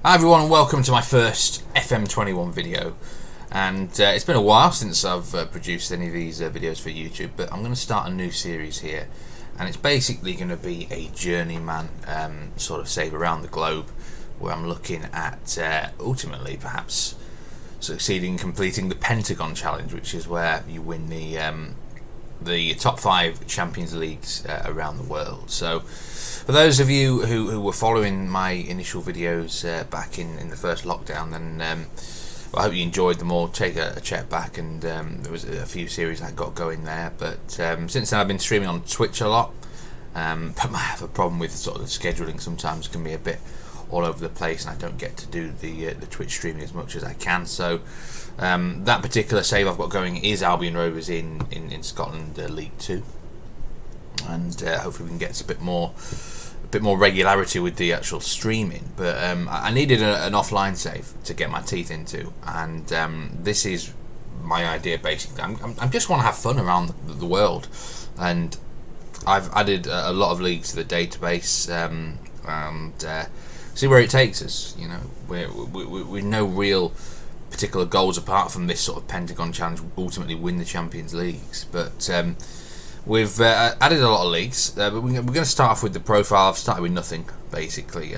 Hi everyone, and welcome to my first FM21 video. And it's been a while since I've produced any of these videos for YouTube, but I'm going to start a new series here, and it's basically going to be a Journeyman sort of save around the globe, where I'm looking at ultimately perhaps succeeding in completing the Pentagon challenge, which is where you win the top 5 Champions Leagues around the world. So for those of you who were following my initial videos back in the first lockdown, then I hope you enjoyed them all. Take a check back, and there was a few series I got going there, but since then I've been streaming on Twitch a lot, but I have a problem with sort of the scheduling. Sometimes can be a bit all over the place, and I don't get to do the Twitch streaming as much as I can. So that particular save I've got going is Albion Rovers in Scotland League 2, and hopefully we can get a bit more regularity with the actual streaming. But I needed an offline save to get my teeth into, and this is my idea basically. I just want to have fun around the world, and I've added a lot of leagues to the database, and see where it takes us. You know, with no real particular goals apart from this sort of Pentagon challenge, ultimately win the Champions Leagues. But we've added a lot of leagues, but we're going to start off with the profile. I've started with nothing basically.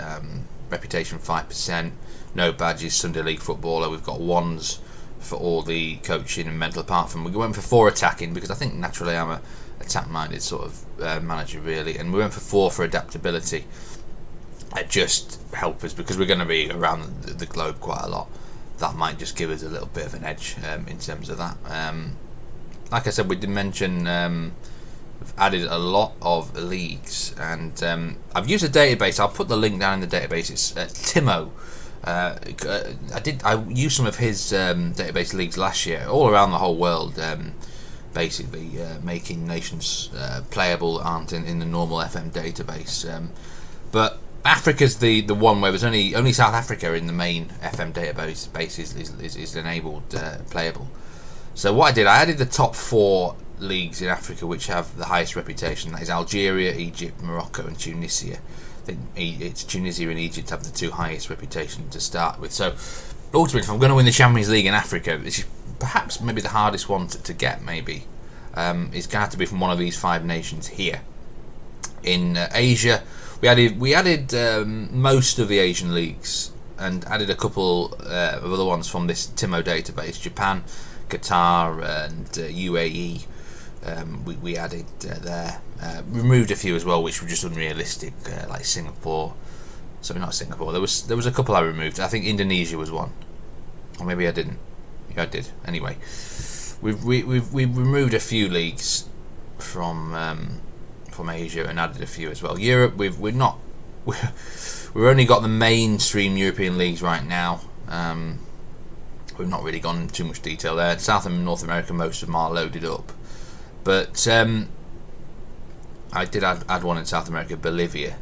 Reputation 5%, no badges, Sunday League footballer. We've got 1s for all the coaching and mental. Apart from, we went for 4 attacking, because I think naturally I'm a attack-minded sort of manager really, and we went for 4 for adaptability. Just help us, because we're going to be around the globe quite a lot. That might just give us a little bit of an edge in terms of that. Like I said, we did mention we've added a lot of leagues, and I've used a database. I'll put the link down in the database. It's Timo. I used some of his database leagues last year, all around the whole world, basically making nations playable that aren't in the normal FM database. But Africa's the one where there's only South Africa in the main FM database is enabled playable. So what I did, I added the top 4 leagues in Africa which have the highest reputation. That is Algeria, Egypt, Morocco, and Tunisia. I think it's Tunisia and Egypt have the 2 highest reputation to start with. So ultimately, if I'm going to win the Champions League in Africa, this is perhaps maybe the hardest one to get. Maybe it's going to have to be from one of these 5 nations here. In Asia, we added most of the Asian leagues, and added a couple of other ones from this Timo database. Japan, Qatar, and UAE. We added there. Removed a few as well, which were just unrealistic, like Singapore. Sorry, not Singapore. There was a couple I removed. I think Indonesia was one, or maybe I didn't. Yeah, I did. Anyway, we've removed a few leagues from Asia and added a few as well. Europe, we've only got the mainstream European leagues right now. We've not really gone into too much detail there. South and North America, most of them are loaded up, but I did add one in South America, Bolivia,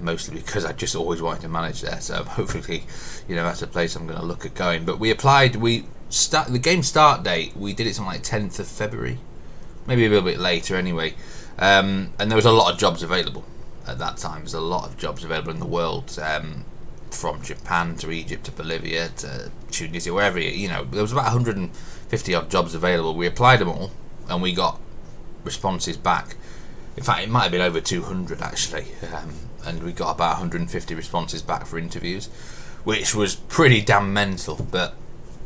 mostly because I just always wanted to manage there. So hopefully, that's a place I'm going to look at going. But the game start date, we did it something like 10th of February, maybe a little bit later anyway. And there was a lot of jobs available at that time. There's a lot of jobs available in the world, from Japan to Egypt to Bolivia to Tunisia, wherever. There was about 150 odd jobs available. We applied them all, and we got responses back. In fact, it might have been over 200 actually, and we got about 150 responses back for interviews, which was pretty damn mental. But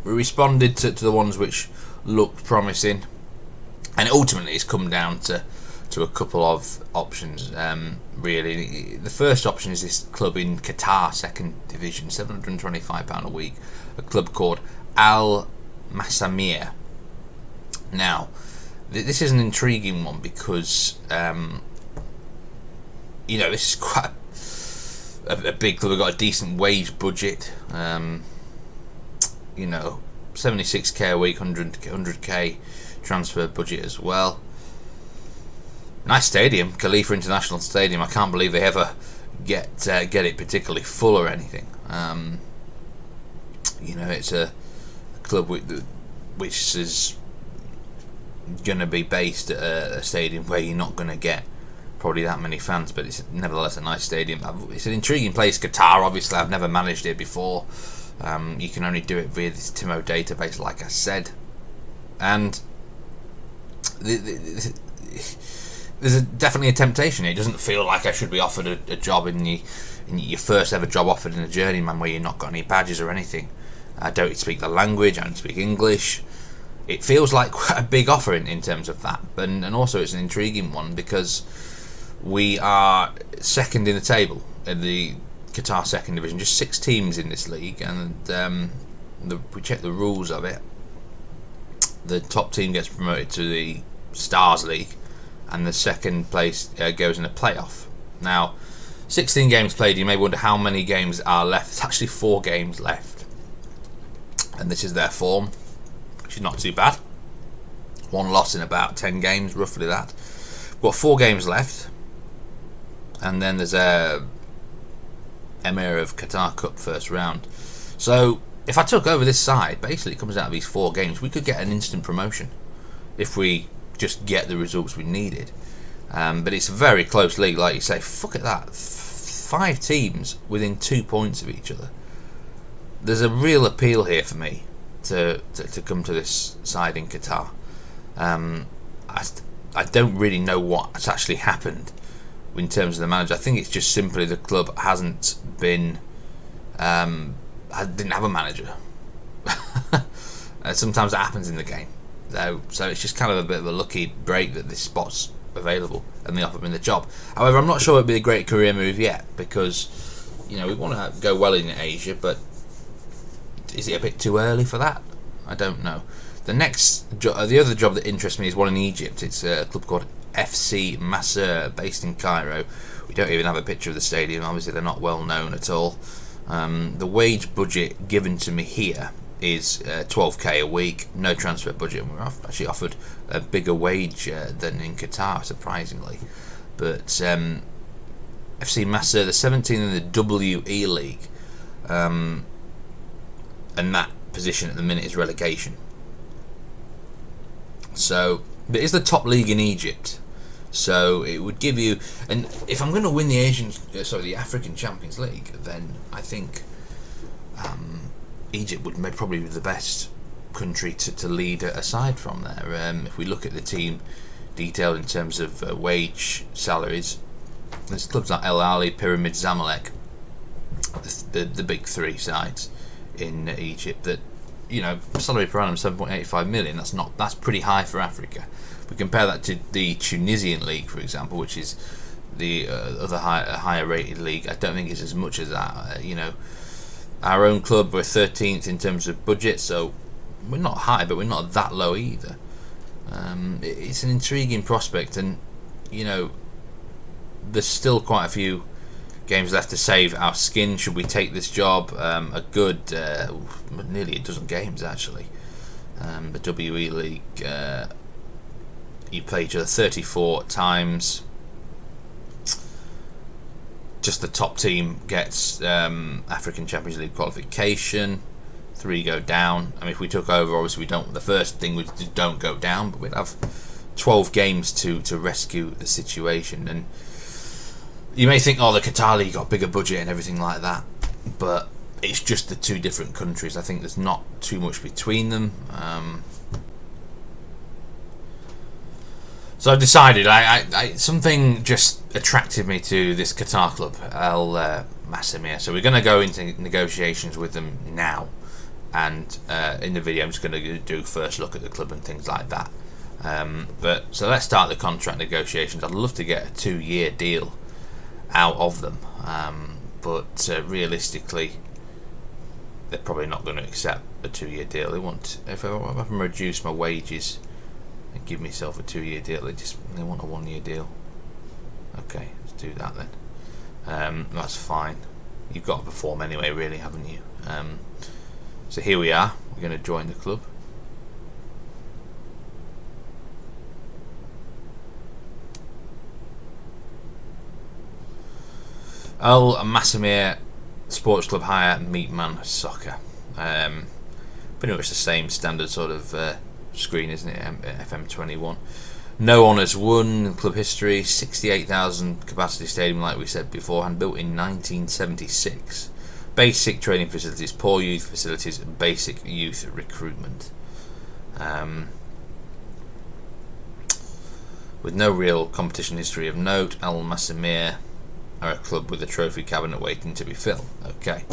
we responded to the ones which looked promising, and ultimately it's come down to a couple of options. Really, the first option is this club in Qatar, 2nd division, £725 a week, a club called Mesaimeer. Now, this is an intriguing one because this is quite a big club. We've got a decent wage budget. 76k a week, 100k transfer budget as well. Nice stadium, Khalifa International Stadium. I can't believe they ever get it particularly full or anything. It's a club which is going to be based at a stadium where you're not going to get probably that many fans, but it's nevertheless a nice stadium. It's an intriguing place, Qatar. Obviously, I've never managed it before. You can only do it via this Timo database, like I said, and there's definitely a temptation. It doesn't feel like I should be offered a job in your first ever job offered in a Journeyman where you've not got any badges or anything. I don't speak the language. I don't speak English. It feels like quite a big offer in terms of that, and also it's an intriguing one because we are second in the table in the Qatar second division, just 6 teams in this league, and we check the rules of it. The top team gets promoted to the Stars League, and the second place goes in a playoff. Now, 16 games played. You may wonder how many games are left. It's actually 4 games left, and this is their form, which is not too bad. 1 loss in about 10 games, roughly that. We've got 4 games left, and then there's a Emir of Qatar Cup first round. So if I took over this side, basically it comes out of these 4 games, we could get an instant promotion if we just get the results we needed. But it's a very close league, like you say. Fuck at that, 5 teams within 2 points of each other. There's a real appeal here for me to come to this side in Qatar. I don't really know what's actually happened in terms of the manager. I think it's just simply the club hasn't been didn't have a manager. Sometimes that happens in the game, so it's just kind of a bit of a lucky break that this spot's available and they offered me the job. However, I'm not sure it'd be a great career move yet, because we want to go well in Asia, but is it a bit too early for that? I don't know. The other job that interests me is one in Egypt. It's a club called FC Mesaimeer, based in Cairo. We don't even have a picture of the stadium. Obviously, they're not well known at all. The wage budget given to me here is 12k a week, no transfer budget. And we're actually offered a bigger wage than in Qatar, surprisingly. But FC Mesaimeer, the 17th in the WE League, and that position at the minute is relegation. So, but it's the top league in Egypt. So it would give you, and if I'm going to win the African Champions League, then I think Egypt would probably be the best country to lead aside from there. If we look at the team detailed in terms of wage, salaries, there's clubs like El Ali, Pyramid, Zamalek, the big 3 sides in Egypt that, salary per annum 7.85 million. That's pretty high for Africa. We compare that to the Tunisian league, for example, which is the other higher rated league. I don't think it's as much as that. Our own club, we're 13th in terms of budget, so we're not high, but we're not that low either. It's an intriguing prospect, and there's still quite a few games left to save our skin should we take this job. A good nearly a dozen games actually. The WE League, you play each other 34 times. Just the top team gets African Champions League qualification. 3 go down. I mean, if we took over, obviously we don't. The first thing we don't go down, but we'd have 12 games to rescue the situation. And you may think, the Qatar League got bigger budget and everything like that, but it's just the 2 different countries. I think there's not too much between them. So I've decided, something just attracted me to this Qatar club, El Mesaimeer. So we're going to go into negotiations with them now, and in the video I'm just going to do first look at the club and things like that. So let's start the contract negotiations. I'd love to get a 2-year deal out of them, but realistically they're probably not going to accept a 2-year deal. They want, if I can reduce my wages and give myself a 2-year deal, they want a 1-year deal. Okay, let's do that then. That's fine. You've got to perform anyway, really, haven't you? So here we are. We're going to join the club. El Mesaimeer Sports Club Hire Meatman Soccer. Pretty much the same standard sort of screen, isn't it? FM21. No honours won in club history. 68,000 capacity stadium, like we said beforehand, built in 1976. Basic training facilities, poor youth facilities, and basic youth recruitment. With no real competition history of note, Al Mesaimeer are a club with a trophy cabinet waiting to be filled. Okay.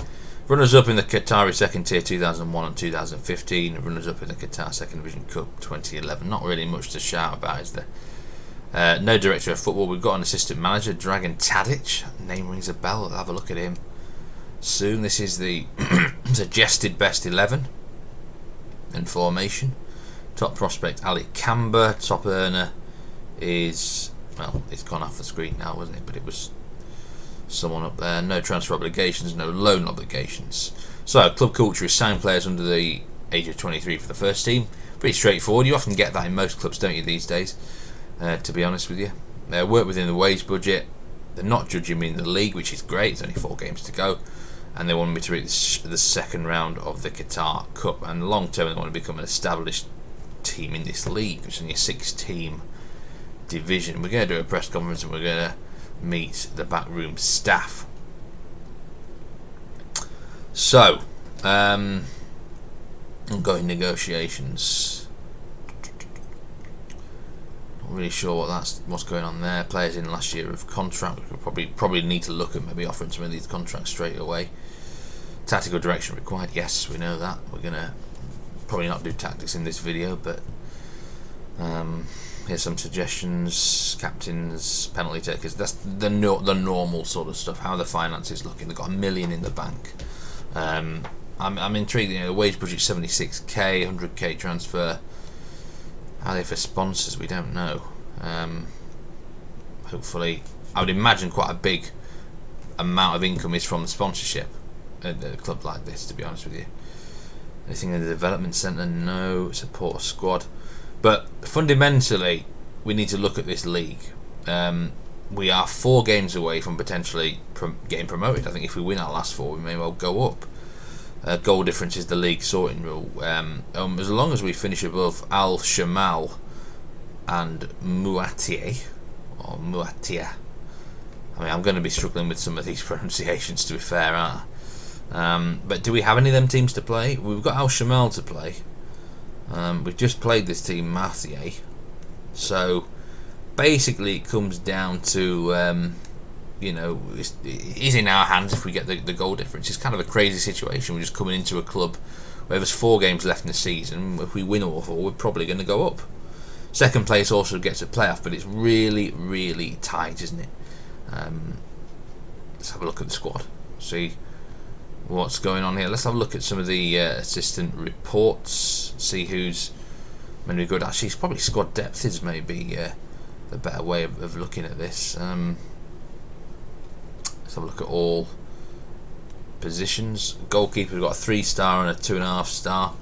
Runners-up in the Qatari second tier 2001 and 2015. Runners-up in the Qatar second division cup 2011. Not really much to shout about, is there? No director of football. We've got an assistant manager, Dragan Tadic. Name rings a bell. I'll have a look at him soon. This is the suggested best 11 and formation. Top prospect Ali Kamba. Top earner is, well, it's gone off the screen now, wasn't it? But it was someone up there. No transfer obligations, no loan obligations. So club culture is sign players under the age of 23 for the first team. Pretty straightforward. You often get that in most clubs, don't you, these days, to be honest with you. Work within the wage budget. They're not judging me in the league, which is great. There's only 4 games to go, and they want me to reach the second round of the Qatar Cup, and long term they want to become an established team in this league, which is only a 6-team division. We're going to do a press conference and we're going to meet the backroom staff. So, ongoing negotiations. Not really sure what's going on there. Players in last year of contract. We could probably need to look at maybe offering some of these contracts straight away. Tactical direction required. Yes, we know that. We're gonna probably not do tactics in this video, but here's some suggestions. Captains, penalty takers. That's the normal sort of stuff. How the finances looking. They've got $1 million in the bank. I'm intrigued. You know, the wage budget 76k, 100k transfer. How are they for sponsors? We don't know. Hopefully, I would imagine quite a big amount of income is from the sponsorship at a club like this, to be honest with you. Anything in the development centre? No. Support a squad. But fundamentally, we need to look at this league. We are 4 games away from potentially getting promoted. I think if we win our last 4, we may well go up. Goal difference is the league sorting rule. As long as we finish above Al Shamal and Muatia, or Muatia. I mean, I'm going to be struggling with some of these pronunciations, to be fair, but do we have any of them teams to play? We've got Al Shamal to play. We've just played this team, Muatia. So basically, it comes down to you know, it is in our hands if we get the goal difference. It's kind of a crazy situation. We're just coming into a club where there's 4 games left in the season. If we win all 4, we're probably going to go up. Second place also gets a playoff, but it's really, really tight, isn't it? Let's have a look at the squad, see what's going on here. Let's have a look at some of the assistant reports, see who's maybe good. Actually, it's probably squad depth is maybe the better way of looking at this. Let's have a look at all positions. Goalkeeper, we've got a 3-star and a 2.5 star.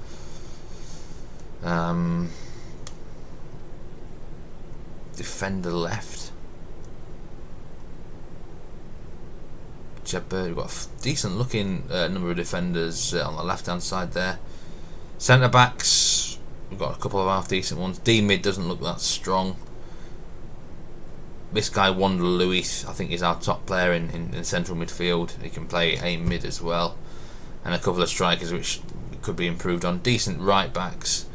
Defender left. We've got a decent looking number of defenders on the left hand side there. Centre backs, we've got a couple of half decent ones. D mid doesn't look that strong. This guy Wander Luis, I think, is our top player in central midfield. He can play A mid as well, and a couple of strikers which could be improved on. Decent right backs.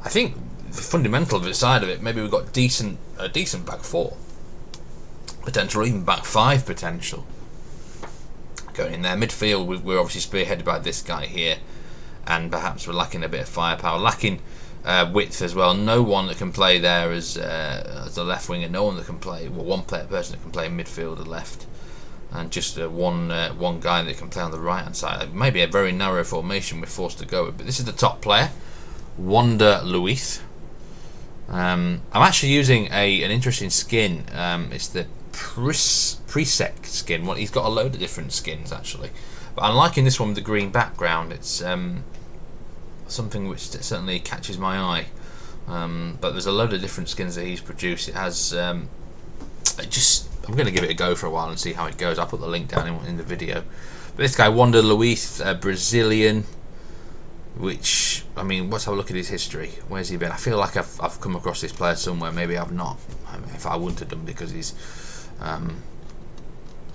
I think the fundamental side of it, maybe we've got a decent back 4 potential, or even back 5 potential going in there. Midfield, we're obviously spearheaded by this guy here, and perhaps we're lacking a bit of firepower, lacking width as well. No one that can play there as a left winger. No one that can play, well, one person that can play midfield or left, and just one guy that can play on the right hand side. Maybe a very narrow formation we're forced to go with. But this is the top player, Wander Luis. I'm actually using an interesting skin. It's the Presec skin. Well, he's got a load of different skins actually, but I'm liking this one with the green background. It's something which certainly catches my eye. But there's a load of different skins that he's produced. It has I'm going to give it a go for a while and see how it goes. I'll put the link down in the video. But this guy Wander Luis, Brazilian, which, I mean, let's have a look at his history. Where's he been? I feel like I've come across this player somewhere. Maybe I've not. I mean, if I wouldn't have done, because he's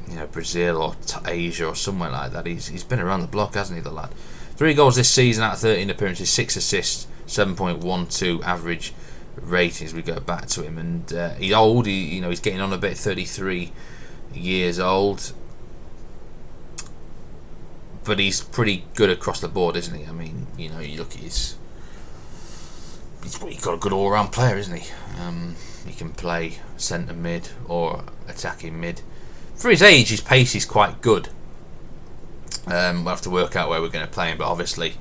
you know, Brazil or Asia or somewhere like that. He's been around the block, hasn't he, the lad? 3 goals this season out of 13 appearances, 6 assists, 7.12 average ratings. We go back to him, and he's old. You know, he's getting on a bit. 33 years old, but he's pretty good across the board, isn't he? I mean, you know, you look at he's got a good all-round player, isn't he? He can play centre mid or attacking mid. For his age, his pace is quite good. We'll have to work out where we're going to play him, but obviously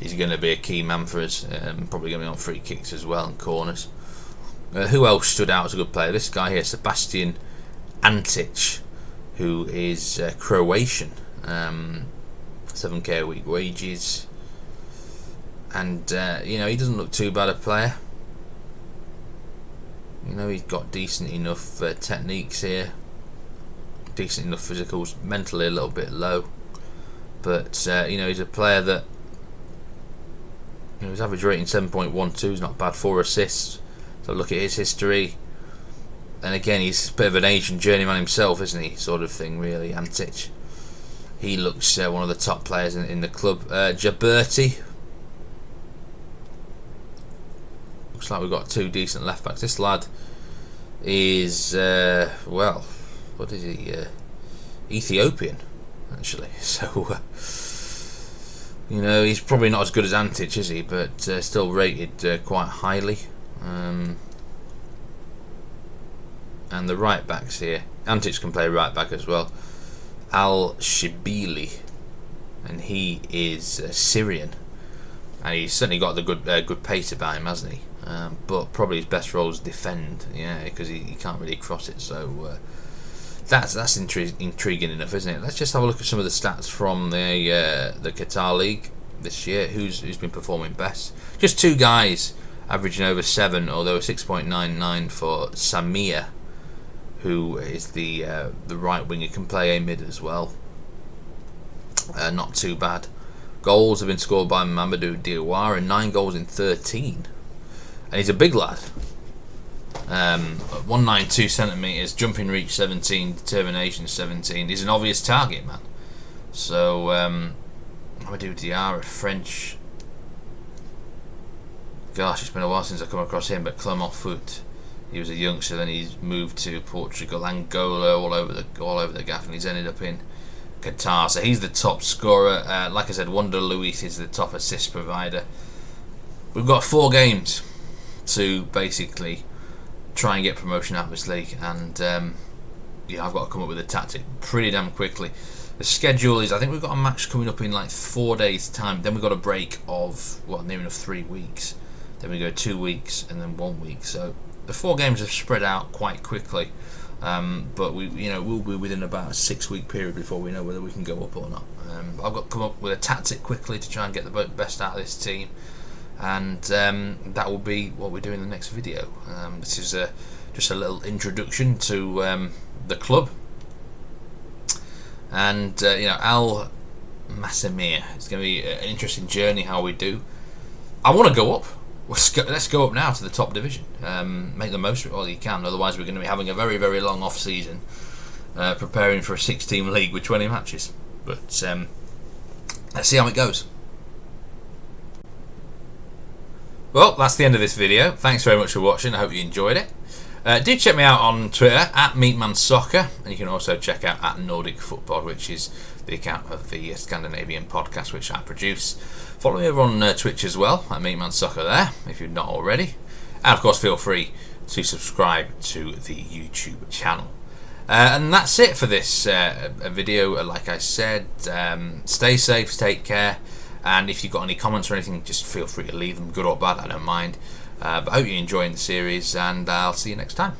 he's going to be a key man for us. Probably going to be on free kicks as well and corners. Who else stood out as a good player? This guy here, Sebastian Antic, who is Croatian. 7k a week wages, and you know, he doesn't look too bad a player. You know, he's got decent enough techniques here, decent enough physicals, mentally a little bit low, but you know, he's a player that, you know, his average rating 7.12 is not bad. 4 assists. So look at his history, and again, he's a bit of an Asian journeyman himself, isn't he? Sort of thing, really. Antic. He looks one of the top players in the club. Jaberti. Looks like we've got 2 decent left backs. This lad is well, what is he? Ethiopian, actually. So you know, he's probably not as good as Antic, is he? But still rated quite highly. And the right backs here. Antic can play right back as well. Al Shibili, and he is Syrian, and he's certainly got the good pace about him, hasn't he? But probably his best role is defend, yeah, because he can't really cross it. So that's intriguing enough, isn't it? Let's just have a look at some of the stats from the Qatar League this year. Who's been performing best? Just 2 guys averaging over 7, although 6.99 for Mesaimeer, who is the right winger, can play a mid as well. Not too bad. Goals have been scored by Mamadou Diawara, 9 goals in 13, and he's a big lad. 192 centimeters, jumping reach 17, determination 17. He's an obvious target man. So Mamadou Diawara, French. Gosh, it's been a while since I come across him, but Clermont Foot. He was a youngster, then he's moved to Portugal, Angola, all over the gaff, and he's ended up in Qatar. So he's the top scorer. Like I said, Wonder Luis is the top assist provider. We've got 4 games to basically try and get promotion out of this league, and yeah, I've got to come up with a tactic pretty damn quickly. The schedule is, I think we've got a match coming up in like 4 days' time. Then we've got a break of, well, near enough 3 weeks. Then we go 2 weeks and then 1 week. So the 4 games have spread out quite quickly, but we'll be within about a 6-week period before we know whether we can go up or not. I've got to come up with a tactic quickly to try and get the best out of this team, and that will be what we do in the next video. This is just a little introduction to the club, and you know, Al Mesaimeer. It's going to be an interesting journey how we do. I want to go up. Let's go up now to the top division. Make the most of it all you can. Otherwise, we're going to be having a very, very long off season, preparing for a 6-team league with 20 matches. But let's see how it goes. Well, that's the end of this video. Thanks very much for watching. I hope you enjoyed it. Do check me out on Twitter @MeatmanSoccer, and you can also check out @NordicFootPod, which is the account of the Scandinavian podcast which I produce. Follow me over on Twitch as well, @MeatmanSoccer there, if you're not already. And of course, feel free to subscribe to the YouTube channel. And that's it for this video. Like I said, stay safe, take care, and if you've got any comments or anything, just feel free to leave them, good or bad, I don't mind. But I hope you're enjoying the series, and I'll see you next time.